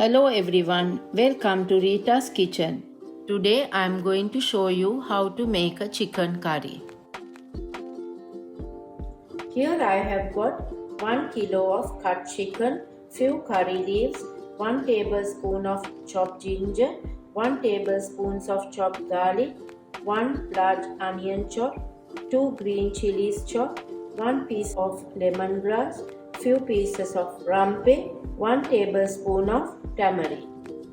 Hello everyone, welcome to Rita's kitchen. Today I am going to show you how to make a chicken curry. Here I have got 1 kilo of cut chicken, few curry leaves, 1 tablespoon of chopped ginger, 1 tablespoon of chopped garlic, 1 large onion chop, 2 green chilies chopped, 1 piece of lemongrass, few pieces of rampe, 1 tablespoon of tamarind,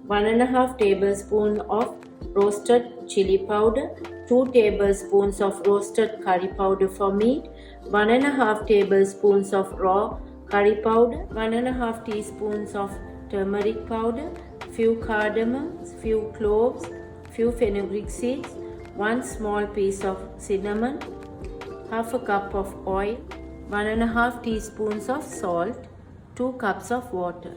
1.5 tablespoon of roasted chili powder, 2 tablespoons of roasted curry powder for meat, 1.5 tablespoons of raw curry powder, 1.5 teaspoons of turmeric powder, few cardamoms, few cloves, few fenugreek seeds, 1 small piece of cinnamon, half a cup of oil, 1.5 teaspoons of salt, 2 cups of water.